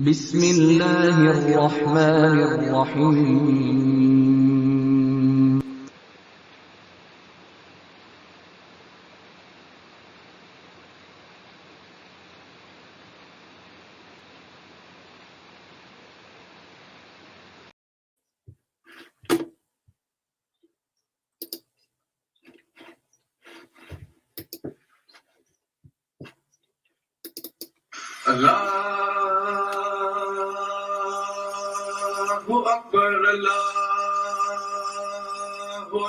بسم الله الرحمن الرحيم Allahu Akbar, Allahu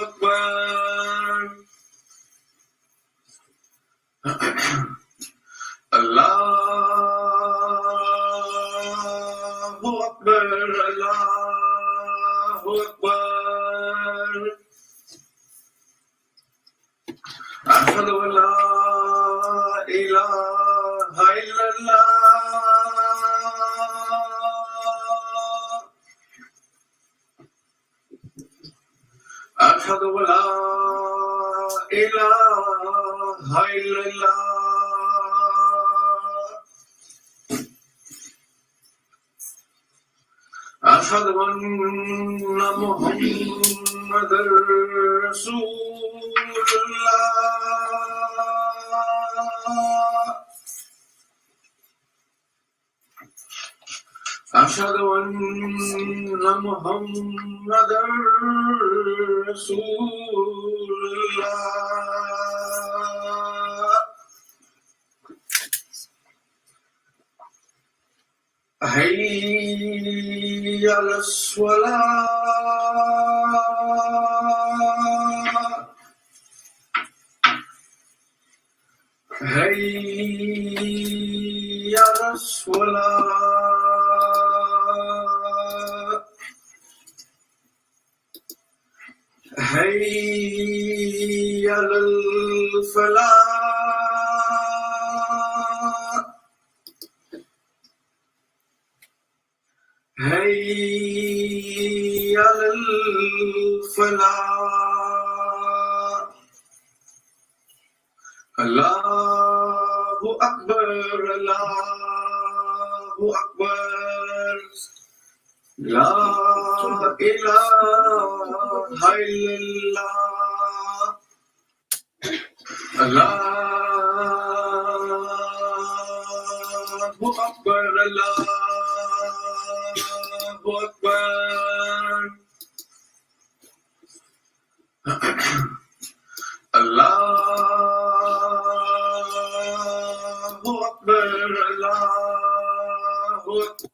Akbar. Allahu Akbar, Allahu Akbar. Ashhadu an la ilaha illallah. أشهد أن لا إله إلا الله أشهد أن محمدا رسول الله أشهد أن محمدا رسول الله حي على الصلاة حي على الصلاة حي على الفلاح حي على الفلاح الله أكبر الله أكبر لا إله إلا الله الله أكبر الله أكبر الله أكبر الله أكبر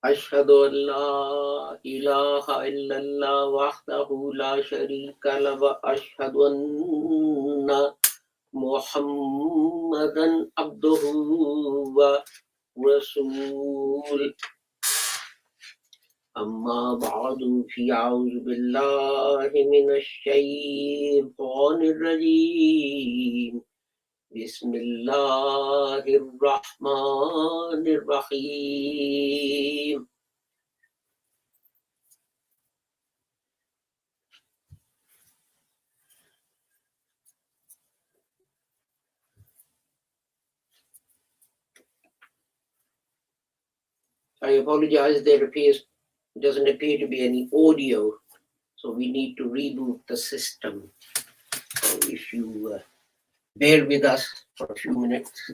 أشهد أن لا إله إلا الله وحده لا شريك له وأشهد أن محمدا عبده ورسوله أما بعد فأعوذ بالله من الشيطان الرجيم بسم الله الرحمن الرحيم I apologize, doesn't appear to be any audio, so we need to reboot the system. So if you bear with us for a few minutes.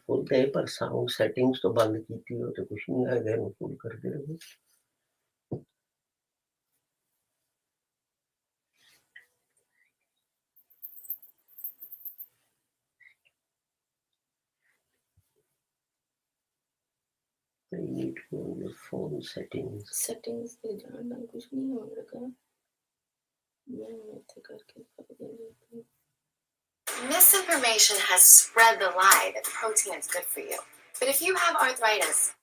बोलते हैं पर sound settings तो बंद की थी तो कुछ नहीं आएगा फुल करके रखो You need to go on your phone settings. Settings पे जाना कुछ नहीं हो रहा मैं ऐसे करके कर देती Misinformation has spread the lie that protein is good for you. But if you have arthritis,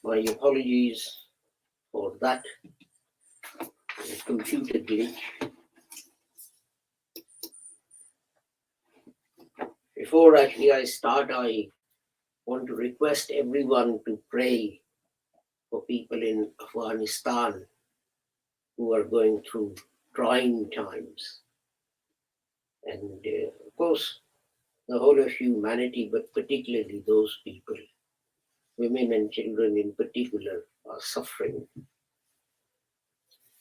My apologies for that computer glitch. Before actually I start, I want to request everyone to pray for people in Afghanistan who are going through trying times. And of course, the whole of humanity, but particularly those people, women and children in particular, are suffering.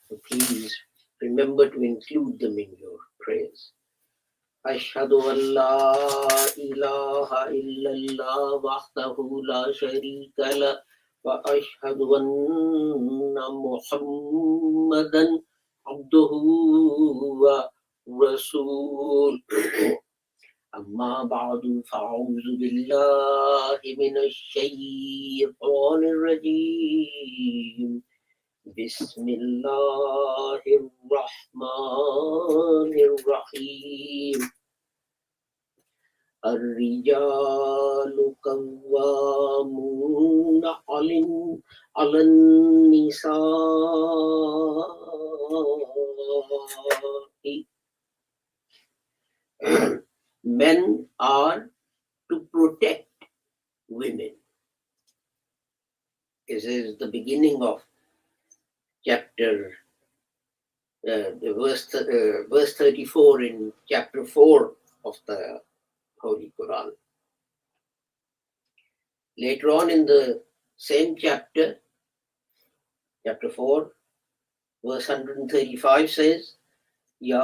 So please remember to include them in your prayers. أشهد أن لا إله إلا الله وحده لا شريك له وأشهد أن محمدا عبده ورسوله أما بعد فأعوذ بالله من الشيطان الرجيم بسم الله الرحمن الرحيم الرجال قوامون على النساء. Men are to protect women. This is the beginning of chapter, verse 34 in chapter 4 of the Holy Quran. Later on in the same chapter, chapter 4, verse 135 says, Ya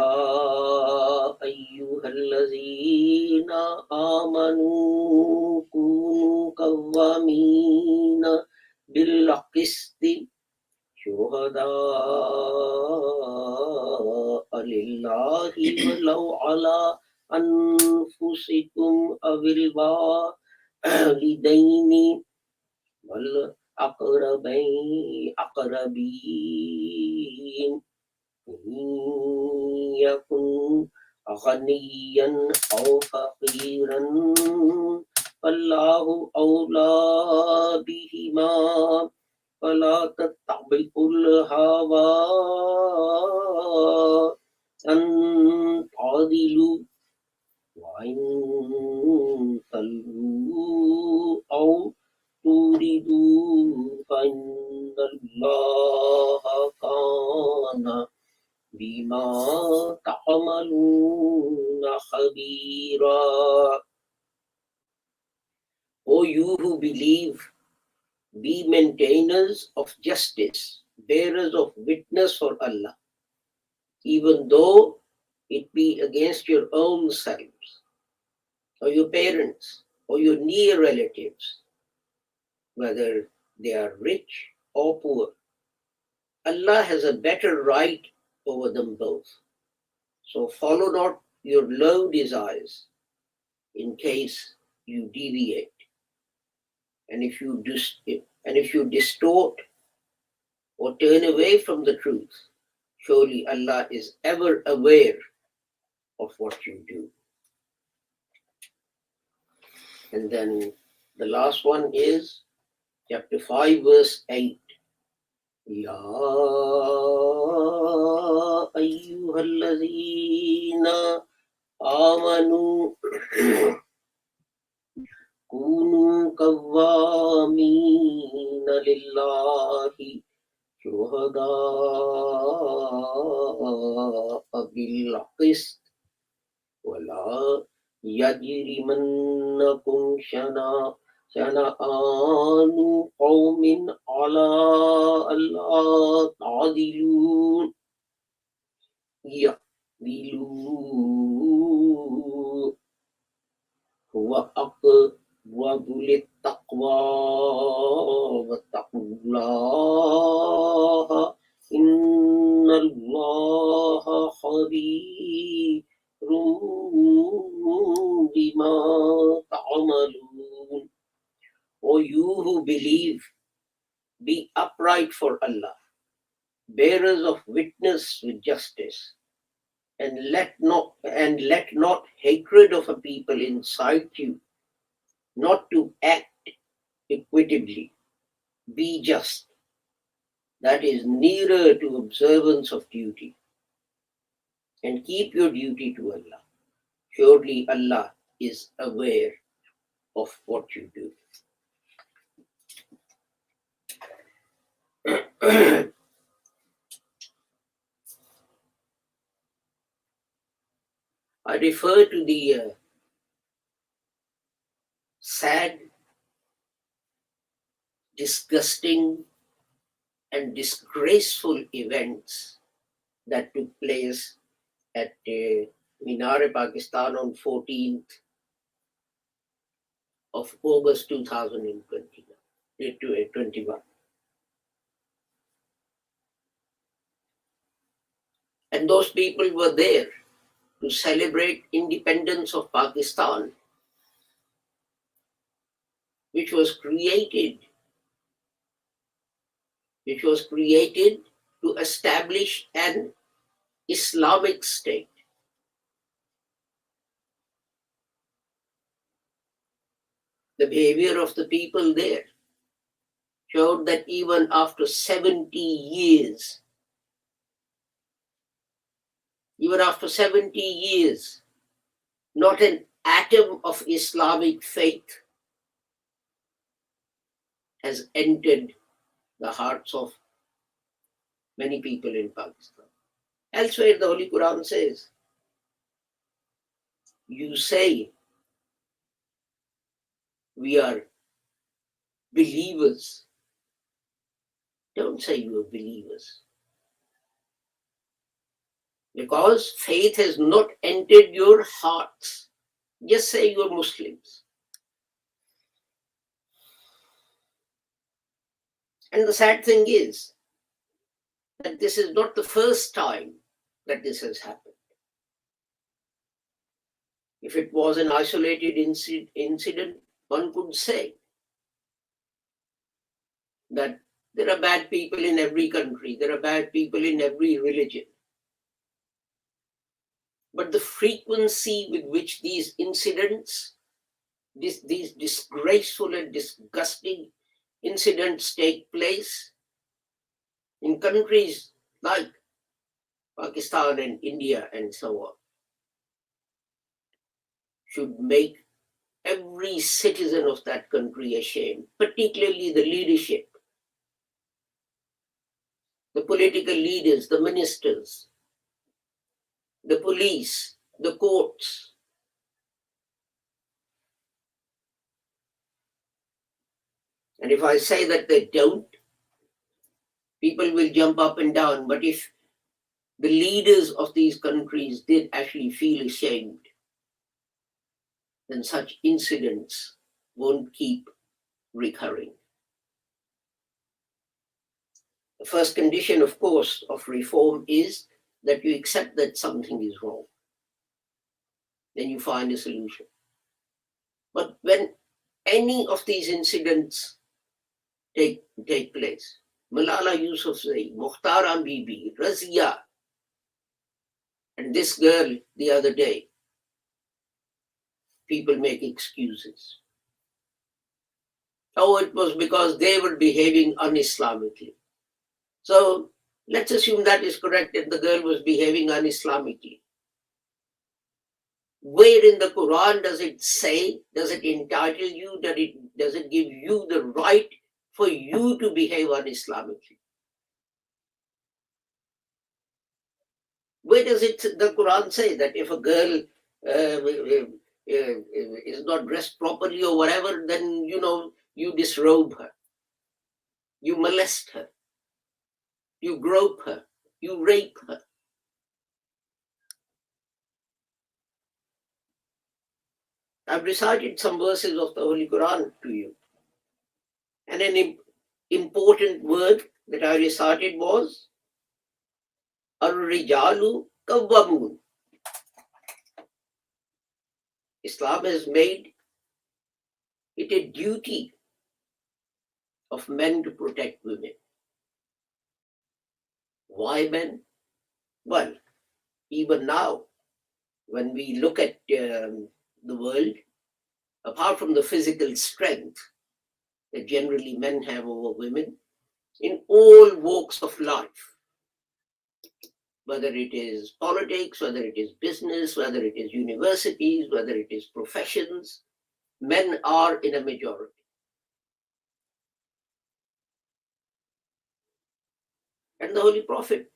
ayyuhallazina amanu kunu qawwamina bil qisti shuhada'a lillahi walau ala anfusikum awil walidaini wal aqrabin يكن غنيا أو فقيرا فالله أولى بهما فلا تتبعوا الهوى أن تعدلوا وإن تلووا أو تريدوا فإن الله كان بما تعملون خبيرا. O you who believe, be maintainers of justice, bearers of witness for Allah, even though it be against your own selves, or your parents, or your near relatives, whether they are rich or poor. Allah has a better right over them both. So follow not your low desires in case you deviate. And if you distort or turn away from the truth, surely Allah is ever aware of what you do. And then the last one is chapter 5, verse 8. Ya ayyuhallazina amanu kunu qawwamina lillahi shuhada'a bil qist wala yajrimannakum shana'anu qawmin ala alla ta'dilu ya'dilu huwa aqrabu littaqwa wattaqullaha innallaha khabirun bima ta'malun. O you who believe, be upright for Allah, bearers of witness with justice, and let not hatred of a people incite you not to act equitably. Be just, that is nearer to observance of duty, and keep your duty to Allah. Surely Allah is aware of what you do. I refer to the sad, disgusting, and disgraceful events that took place at Minar Pakistan on 14th of August 2021. And those people were there to celebrate independence of Pakistan, which was created to establish an Islamic state. The behavior of the people there showed that even after 70 years, not an atom of Islamic faith has entered the hearts of many people in Pakistan. Elsewhere, the Holy Quran says, you say we are believers. Don't say you are believers. Because faith has not entered your hearts. Just say you are Muslims. And the sad thing is that this is not the first time that this has happened. If it was an isolated incident, one could say that there are bad people in every country, there are bad people in every religion. But the frequency with which these incidents, these disgraceful and disgusting incidents take place in countries like Pakistan and India and so on, should make every citizen of that country ashamed, particularly the leadership, the political leaders, the ministers, the police, the courts. And if I say that they don't, people will jump up and down. But if the leaders of these countries did actually feel ashamed, then such incidents won't keep recurring. The first condition, of course, of reform is that you accept that something is wrong. Then you find a solution. But when any of these incidents take place, Malala Yousafzai, Mukhtara Bibi, Razia, and this girl the other day, people make excuses. Oh, it was because they were behaving un-Islamically. So let's assume that is correct and the girl was behaving un-Islamically. Where in the Quran does it say, does it entitle you, does it give you the right for you to behave un-Islamically? Where does the Quran say that if a girl is not dressed properly or whatever, then you disrobe her, you molest her, you grope her, you rape her? I've recited some verses of the Holy Quran to you. And an important word that I recited was Ar-Rijalu Kawwamun. Islam has made it a duty of men to protect women. Why men? Well, even now, when we look at the world, apart from the physical strength that generally men have over women, in all walks of life, whether it is politics, whether it is business, whether it is universities, whether it is professions, men are in a majority. And the Holy Prophet,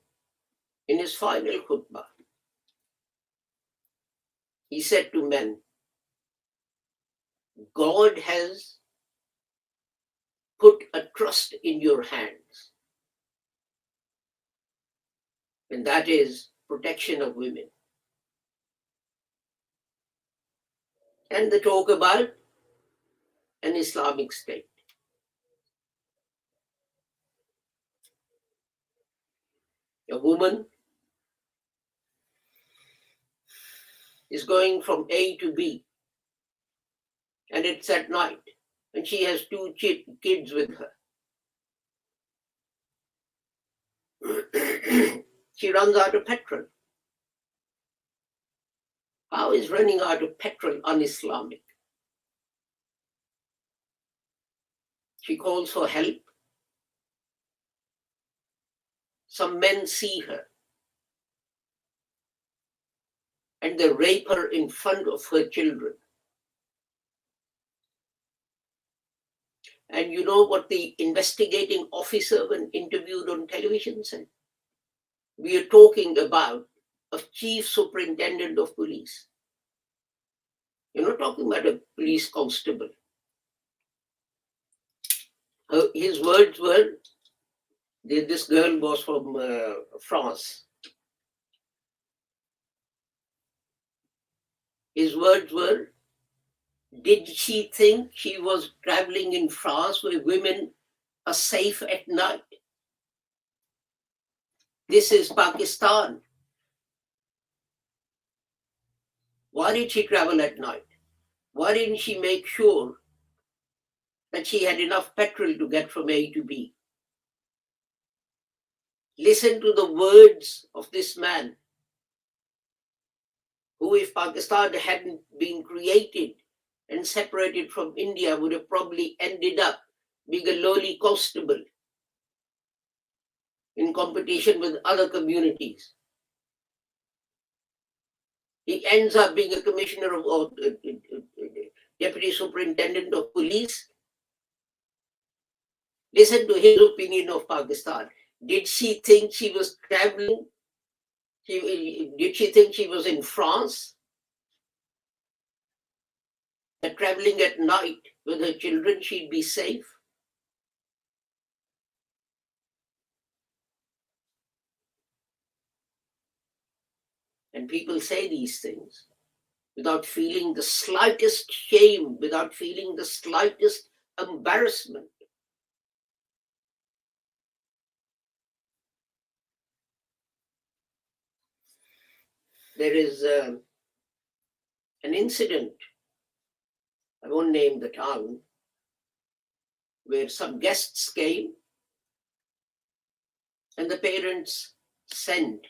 in his final khutbah, he said to men, God has put a trust in your hands, and that is protection of women. And they talk about an Islamic state. A woman is going from A to B, and it's at night, and she has two kids with her. She runs out of petrol. How is running out of petrol un-Islamic? She calls for help. Some men see her and they rape her in front of her children. And you know what the investigating officer, when interviewed on television, said? We are talking about a chief superintendent of police. You're not talking about a police constable. His words were, this girl was from France. His words were, did she think she was traveling in France where women are safe at night? This is Pakistan. Why did she travel at night? Why didn't she make sure that she had enough petrol to get from A to B? Listen to the words of this man, who, if Pakistan hadn't been created and separated from India, would have probably ended up being a lowly constable in competition with other communities. He ends up being a commissioner or deputy superintendent of police. Listen to his opinion of Pakistan. Did she think she was traveling? Did she think she was in France? That traveling at night with her children, she'd be safe? And people say these things without feeling the slightest shame, without feeling the slightest embarrassment. There is an incident, I won't name the town, where some guests came and the parents sent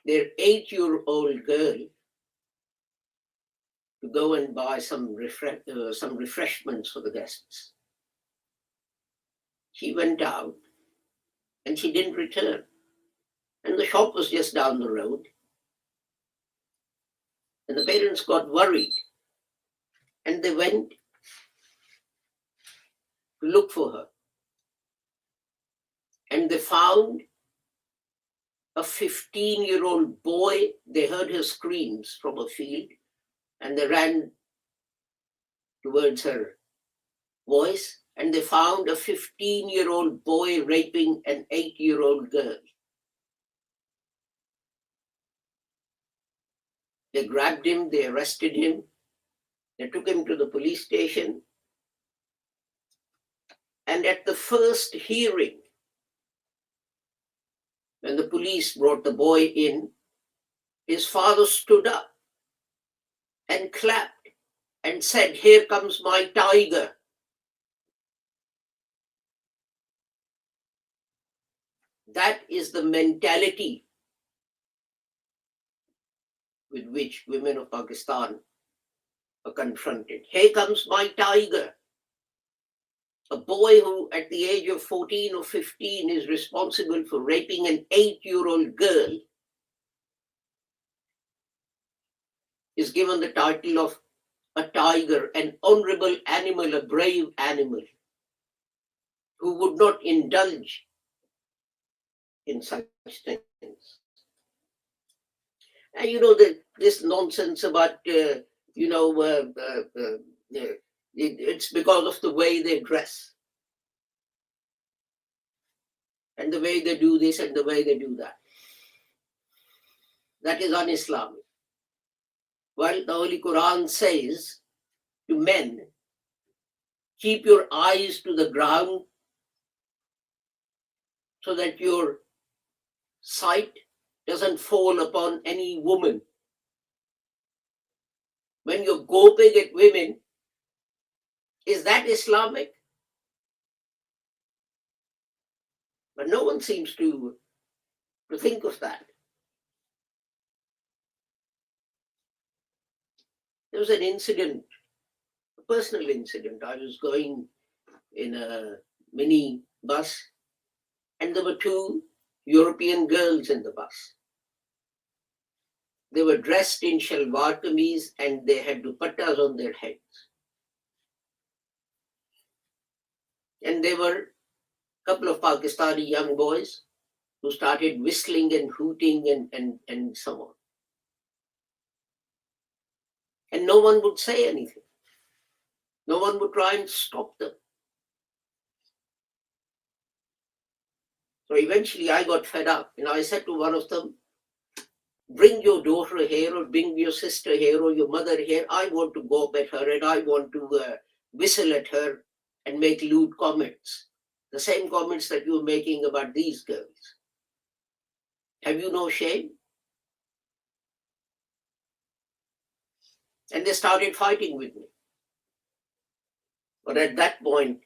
their 8-year-old girl to go and buy some refreshments for the guests. She went out and she didn't return. And the shop was just down the road. And the parents got worried. And they went to look for her. And they found a 15-year-old boy. They heard her screams from a field, and they ran towards her voice, and they found a 15-year-old boy raping an 8-year-old girl. They grabbed him, they arrested him, they took him to the police station, and at the first hearing, when the police brought the boy in, his father stood up and clapped and said, "Here comes my tiger." That is the mentality with which women of Pakistan are confronted. Here comes my tiger. A boy who at the age of 14 or 15 is responsible for raping an 8-year-old girl is given the title of a tiger, an honorable animal, a brave animal, who would not indulge in such things. And you know, this nonsense about, it's because of the way they dress and the way they do this and the way they do that. That is un-Islamic. Well, the Holy Quran says to men, keep your eyes to the ground so that your sight doesn't fall upon any woman when you're groping at women, is that Islamic? But no one seems to think of that. There was an incident, a personal incident. I was going in a mini bus, and there were two European girls in the bus. They were dressed in shalwar kameez and they had dupattas on their heads. And there were a couple of Pakistani young boys who started whistling and hooting and so on. And no one would say anything. No one would try and stop them. So eventually I got fed up and I said to one of them, bring your daughter here or bring your sister here or your mother here. I want to go up at her and I want to whistle at her and make lewd comments. The same comments that you're making about these girls. Have you no shame? And they started fighting with me. But at that point,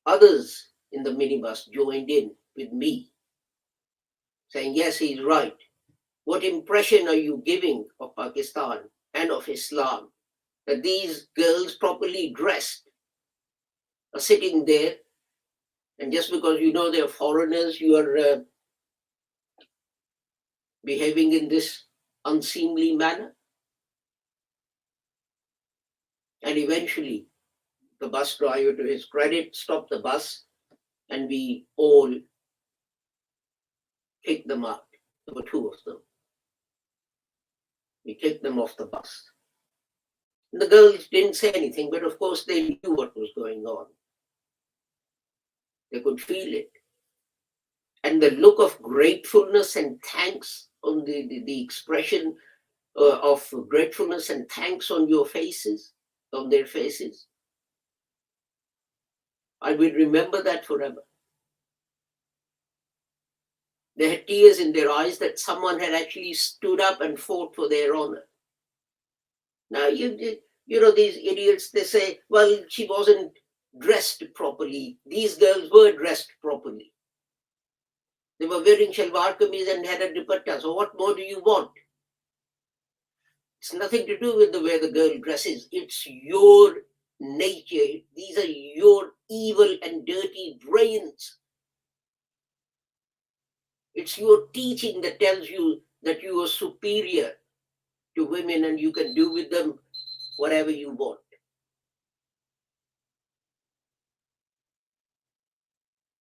others in the minibus joined in with me, saying, yes, he's right. What impression are you giving of Pakistan and of Islam? That these girls properly dressed are sitting there, and just because you know they're foreigners, you are behaving in this unseemly manner? And eventually, the bus driver, to his credit, stopped the bus and we all kicked them out. There were two of them. We kicked them off the bus. And the girls didn't say anything, but of course they knew what was going on. They could feel it. And the look of gratefulness and thanks on the expression of gratefulness and thanks on your faces, on their faces, I will remember that forever. They had tears in their eyes that someone had actually stood up and fought for their honor. Now, you know, these idiots, they say, well, she wasn't dressed properly. These girls were dressed properly. They were wearing shalwar kameez and had a dupatta. So what more do you want? It's nothing to do with the way the girl dresses. It's your nature. These are your evil and dirty brains. It's your teaching that tells you that you are superior to women and you can do with them whatever you want.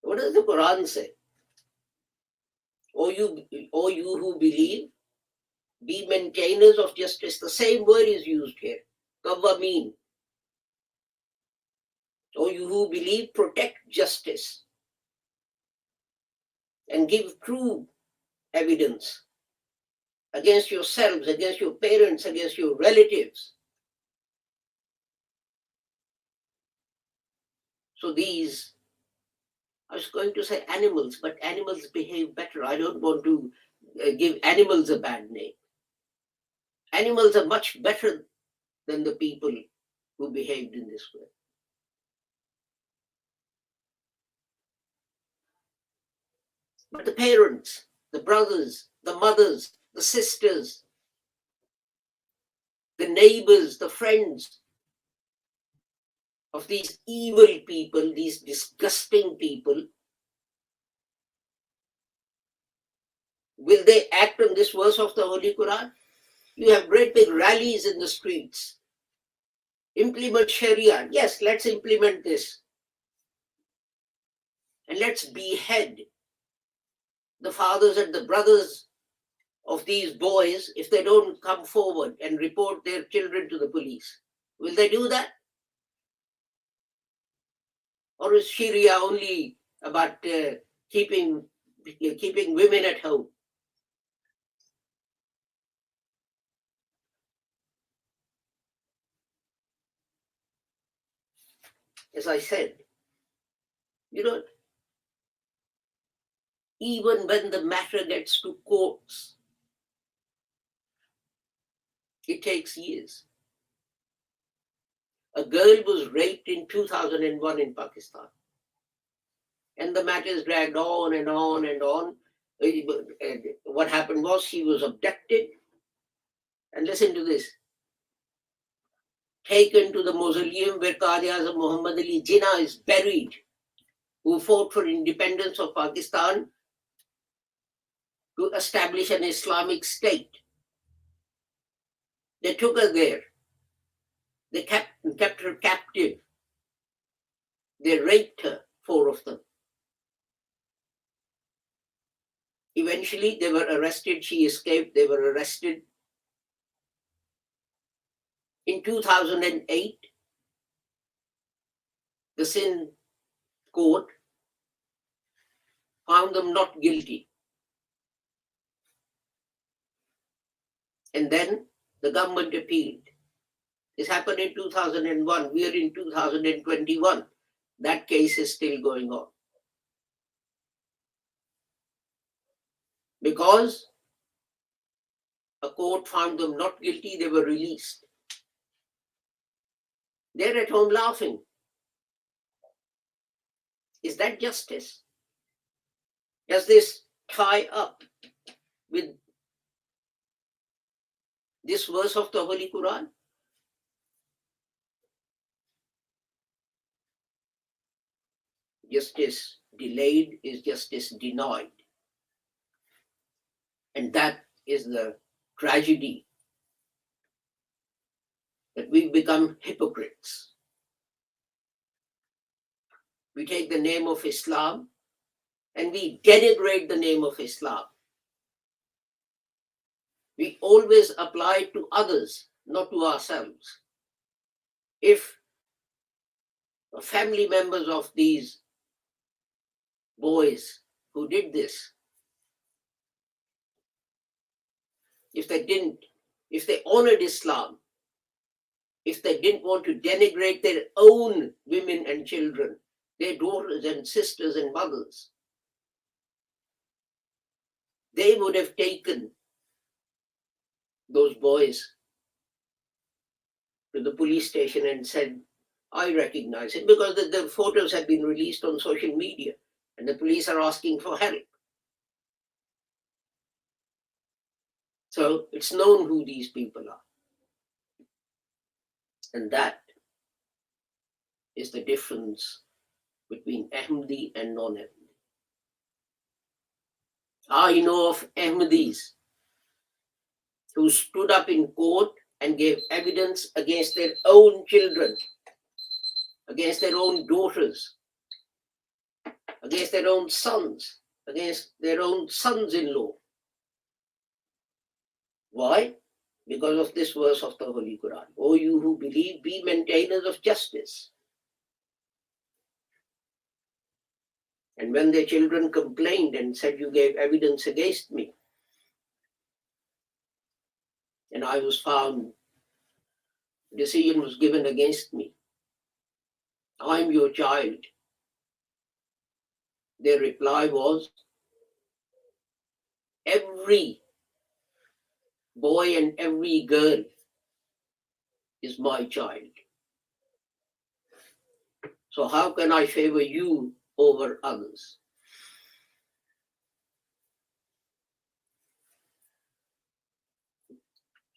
What does the Quran say? O you who believe, be maintainers of justice. The same word is used here. Qawwameen. O you who believe, protect justice and give true evidence against yourselves, against your parents, against your relatives. So these, I was going to say animals, but animals behave better. I don't want to give animals a bad name. Animals are much better than the people who behaved in this way. But the parents, the brothers, the mothers, the sisters, the neighbors, the friends of these evil people, these disgusting people, will they act on this verse of the Holy Quran? You have great big rallies in the streets. Implement Sharia. Yes, let's implement this. And let's behead the fathers and the brothers of these boys if they don't come forward and report their children to the police. Will they do that? Or is Sharia only about keeping women at home? As I said, you know, even when the matter gets to courts, it takes years. A girl was raped in 2001 in Pakistan. And the matters dragged on and on and on. What happened was she was abducted. And listen to this. Taken to the mausoleum where Quaid-e-Azam Muhammad Ali Jinnah is buried, who fought for independence of Pakistan to establish an Islamic state. They took her there. They kept her captive. They raped her, 4 of them. Eventually, they were arrested. She escaped. They were arrested. In 2008, the Sindh court found them not guilty. And then the government appealed. This happened in 2001. We are in 2021. That case is still going on. Because a court found them not guilty, they were released. They're at home laughing. Is that justice? Does this tie up with this verse of the Holy Quran? Justice delayed is justice denied. And that is the tragedy, that we've become hypocrites. We take the name of Islam and we denigrate the name of Islam. We always apply it to others, not to ourselves. If family members of these boys who did this, if they honored Islam, if they didn't want to denigrate their own women and children, their daughters and sisters and mothers, they would have taken those boys to the police station and said, I recognize it, because the photos have been released on social media and the police are asking for help. So it's known who these people are. And that is the difference between Ahmadi and non-Ahmadi. I know of Ahmadis who stood up in court and gave evidence against their own children, against their own daughters, against their own sons, against their own sons-in-law. Why? Because of this verse of the Holy Quran. O you who believe, be maintainers of justice. And when their children complained and said, you gave evidence against me, and I was found, decision was given against me, I'm your child. Their reply was, every boy and every girl is my child. So how can I favor you over others?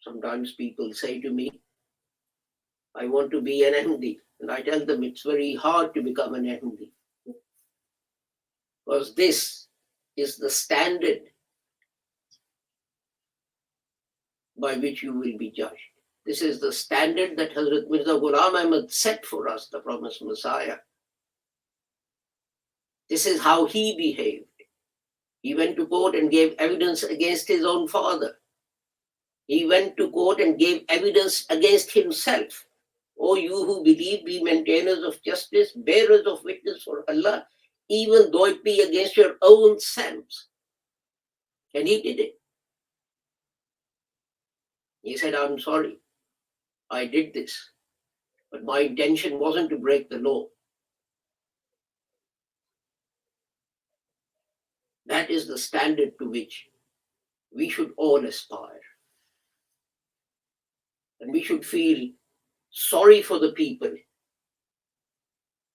Sometimes people say to me, I want to be an Ahmadi. And I tell them it's very hard to become an Ahmadi. Because this is the standard by which you will be judged. This is the standard that Hazrat Mirza Ghulam Ahmad set for us, the promised Messiah. This is how he behaved. He went to court and gave evidence against his own father. He went to court and gave evidence against himself. O you who believe, be maintainers of justice, bearers of witness for Allah, even though it be against your own selves. And he did it. He said, I'm sorry, I did this, but my intention wasn't to break the law. That is the standard to which we should all aspire. And we should feel sorry for the people.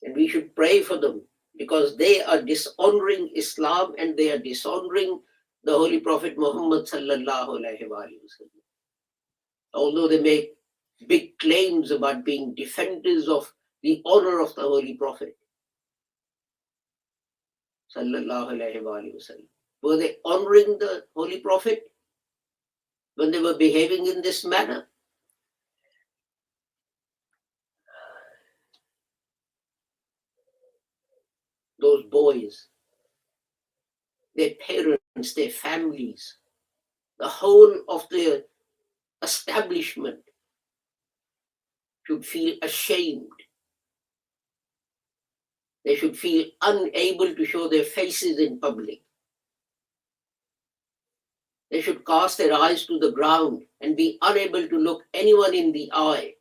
And we should pray for them because they are dishonoring Islam and they are dishonoring the Holy Prophet Muhammad sallallahu alaihi wasallam. Although they make big claims about being defenders of the honor of the Holy Prophet sallallahu alaihi wasallam. Were they honoring the Holy Prophet when they were behaving in this manner? Those boys, their parents, their families, the whole of the establishment should feel ashamed. They should feel unable to show their faces in public. They should cast their eyes to the ground and be unable to look anyone in the eye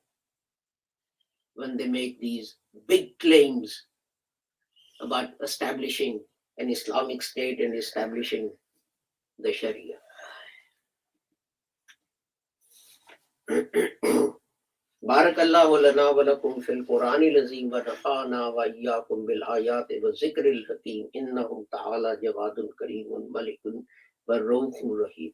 when they make these big claims about establishing an Islamic state and establishing the Sharia. Barakallahu lana wa lakum fil Qur'anil azim wa nafa'ana wa iyyakum bil ayati wa zikril hakim innahu ta'ala jawadun kareemun malikun wa rawfur rahim.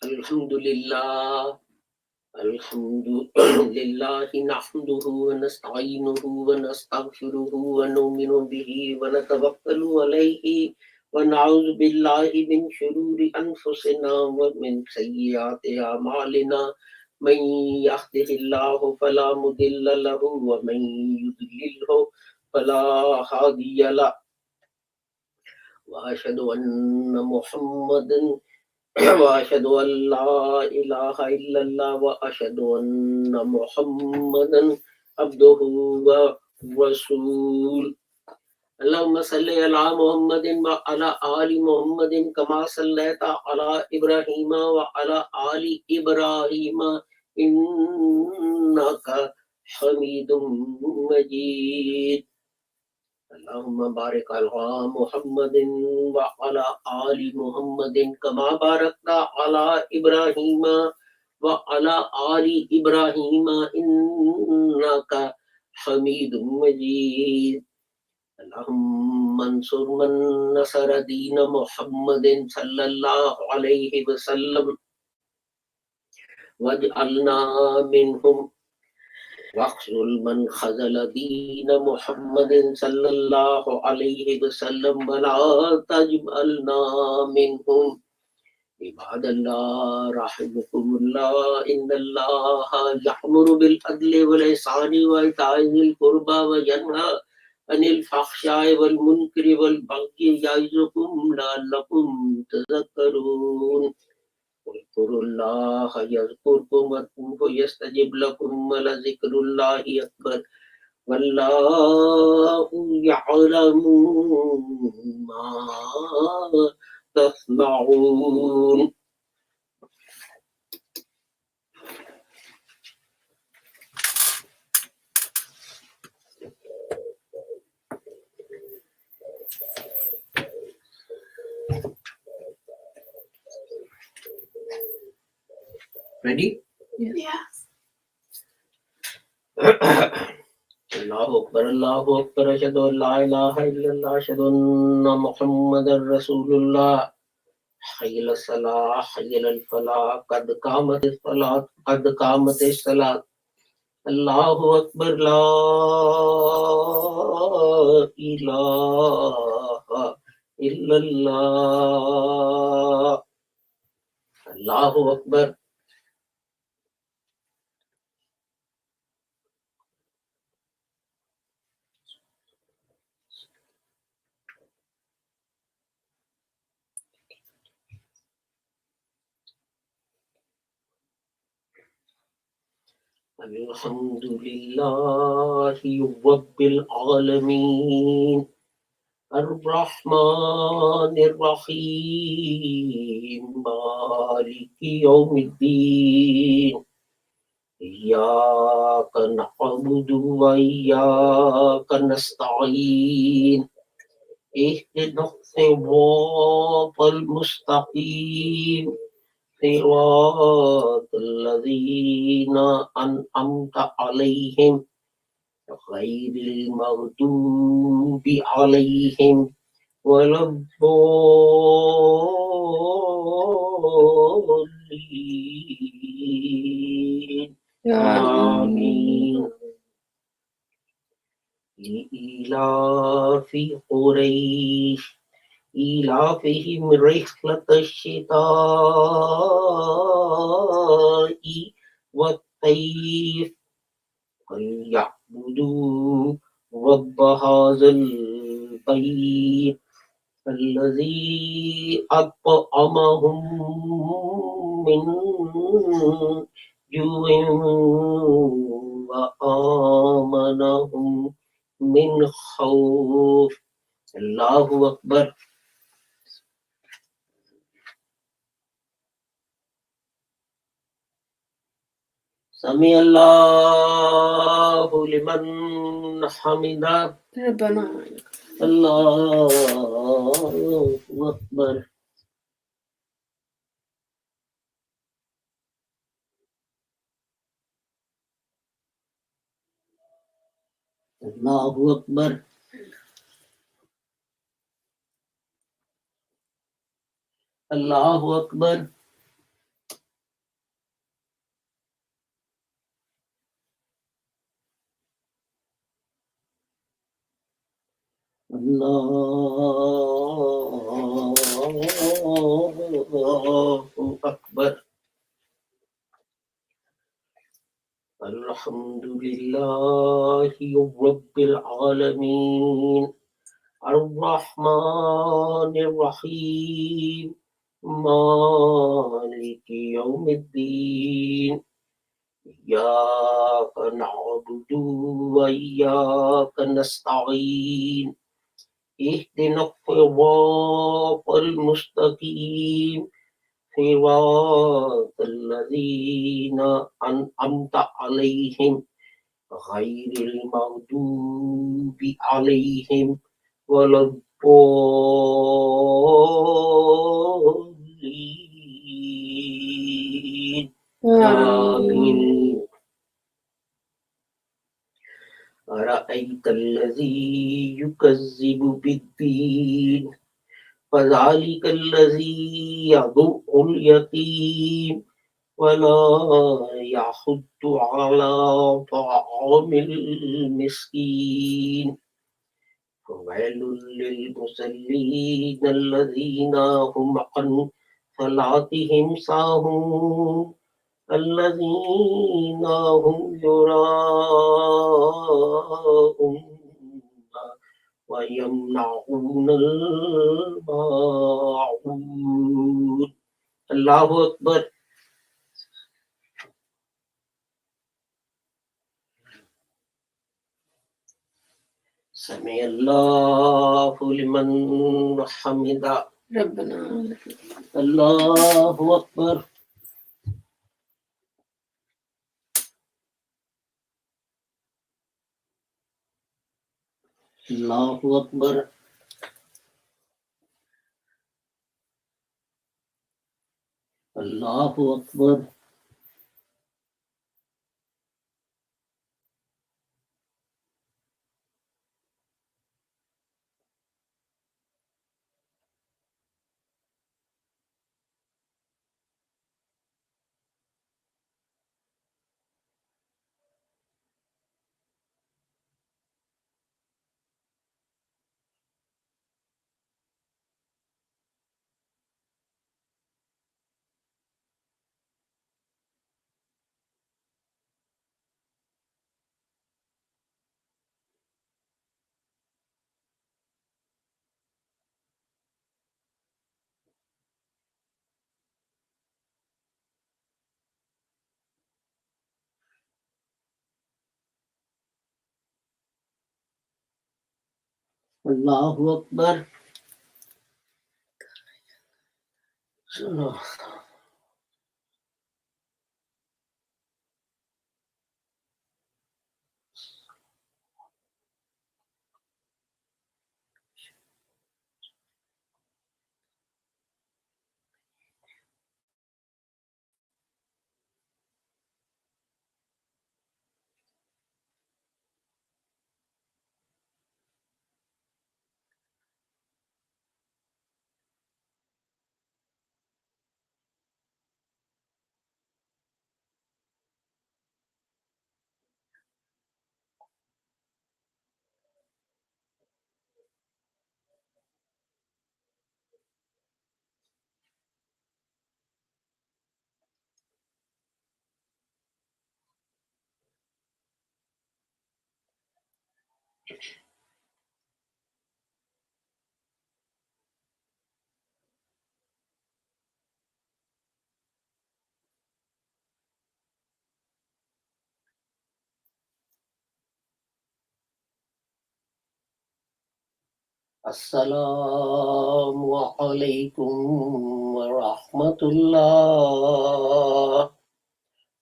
Alhamdulillah, alhamdulillah, nahmaduhu wa nasta'inuhu wa nastaghfiruhu wa nu'minu bihi wa natawakkalu alayhi wa na'udhu billahi min shururi anfusina wa min sayyiati a'malina. Man yahdihillahu fala mudilla lahu wa man yudlilhu fala hadiya lahu. Wa ashhadu anna Muhammadan وأشهد أن لا إله إلا الله وأشهد أن محمدا عبده ورسوله. اللهم صل على محمد وعلى آل محمد كما صليت على إبراهيم وعلى آل إبراهيم إنك حميد مجيد. اللهم بارك على محمد وعلى آل محمد كما باركت على إبراهيم وعلى آل إبراهيم إنك حميد مجيد. اللهم انصر من نصر دين محمد صلى الله عليه وسلم واجعلنا منهم واخذل من خذل دين محمد صلى الله عليه وسلم ولا تجعلنا منهم. عباد الله رحمكم الله إن الله يأمر بالعدل والإحسان وإيتاء ذي القربى وينهى عن الفحشاء والمنكر والبغي يعظكم لعلكم تذكرون. اذكروا الله يذكركم وادعوه يستجب لكم ولذكر الله أكبر والله يعلم ما تصنعون. Ready? Yes. Allahu Akbar, Allahu Akbar, ashhadu an la ilaha illallah, ashhadu anna Muhammadan Rasulullah. Hayya ala salah, hayya ala falah, qad qamatis salat, qad qamatis salat. Allahu Akbar, la ilaha illallah. Allahu Akbar. الحمد لله رب العالمين الرحمن الرحيم مالك يوم الدين إياك نعبد وإياك نستعين اهدنا الصراط المستقيم صراط الذين أنعمت عليهم غير المغضوب عليهم ولا الضالين آمين لإيلاف قريش إيلافهم رحلة الشتاء والصيف فليعبدوا رب هذا البيت الذي أطعمهم من جوع وآمنهم من خوف. الله أكبر. سمع الله لمن حمده. ربنا الله أكبر. الله أكبر. الله أكبر. الله أكبر. الحمد لله رب العالمين الرحمن الرحيم مالك يوم الدين إياك نعبد وإياك نستعين اهدنا الصراط المستقيم صراط الذين أنعمت عليهم غير المغضوب عليهم ولا الضالين آمين. أرأيت الذي يكذب بالدين فذلك الذي يدع اليتيم ولا يحض على طعام المسكين فويل للمصلين الذين هم عن صلاتهم ساهون الذين هم يراءون ويمنعون الماعون. الله أكبر. سمع الله لمن حمده. ربنا الله أكبر. الله أكبر. الله أكبر. Allahu Akbar. So, Assalamu alaikum wa rahmatullah.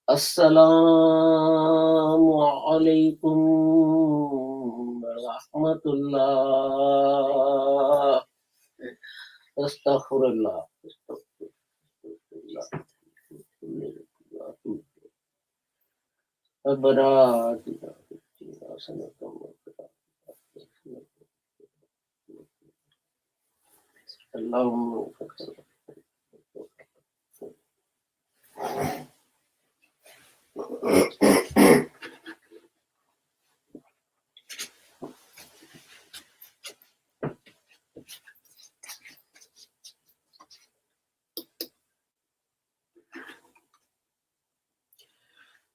Assalamu alaikum wa rahmatullah. Astaghfirullah.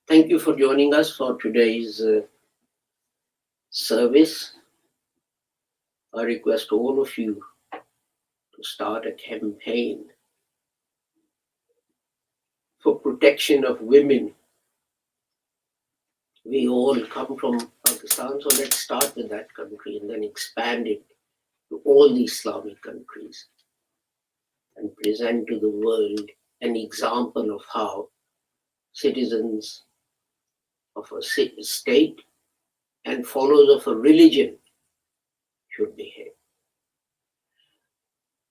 Thank you for joining us for today's service. I request all of you to start a campaign for protection of women. We all come from Pakistan, so let's start with that country and then expand it to all the Islamic countries and present to the world an example of how citizens of a state and followers of a religion should behave.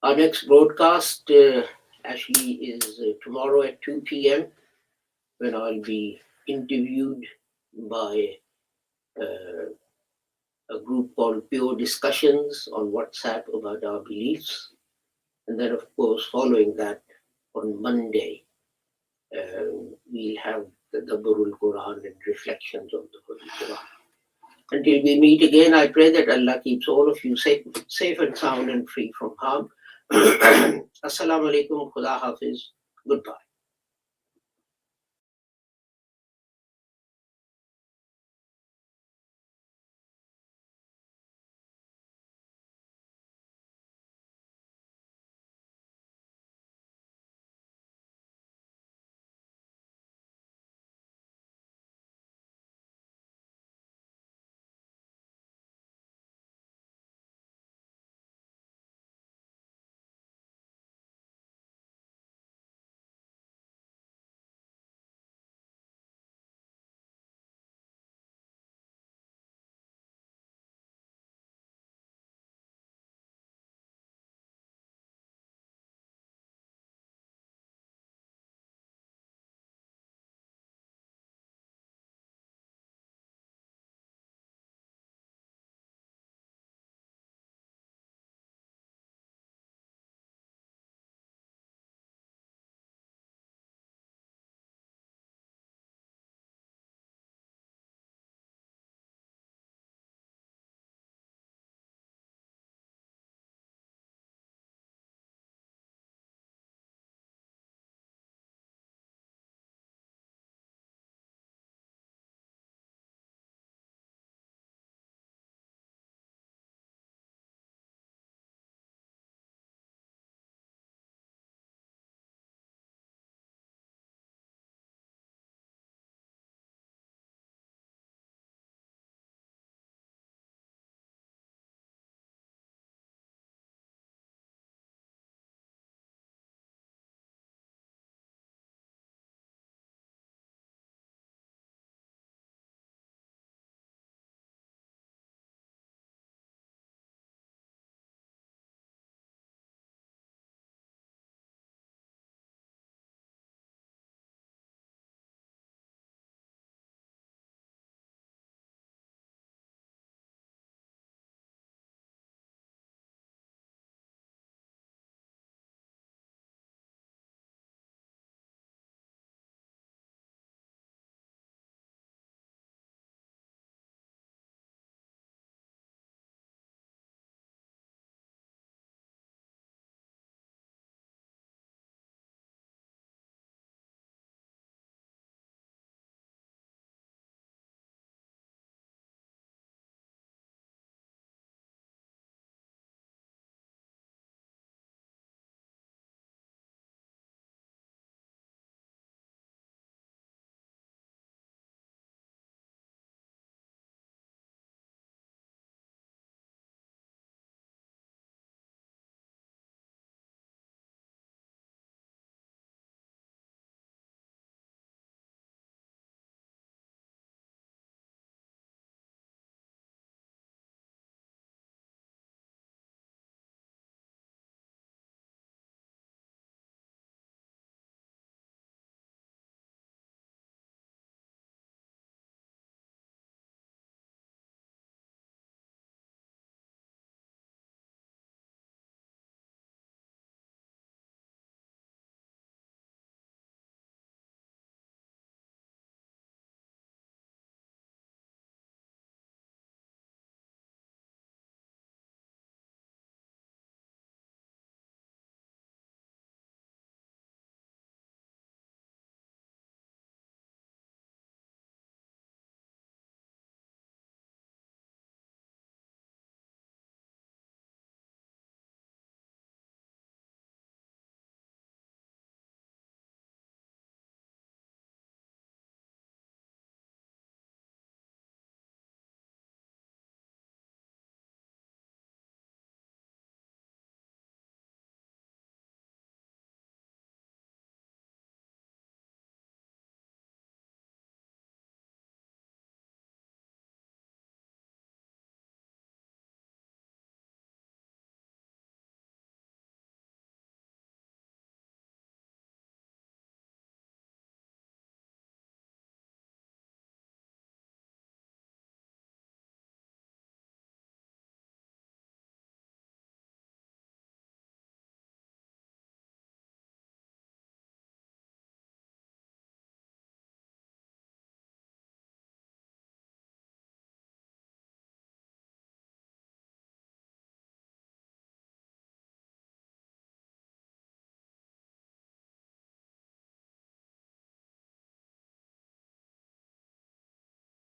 Our next broadcast actually is tomorrow at 2 p.m. when I'll be interviewed by a group called Pure Discussions on WhatsApp about our beliefs. And then, of course, following that, on Monday, we'll have the Dabbarul Quran and reflections on the Holy Quran. Until we meet again, I pray that Allah keeps all of you safe and sound and free from harm. Assalamu alaikum, Khuda Hafiz, goodbye.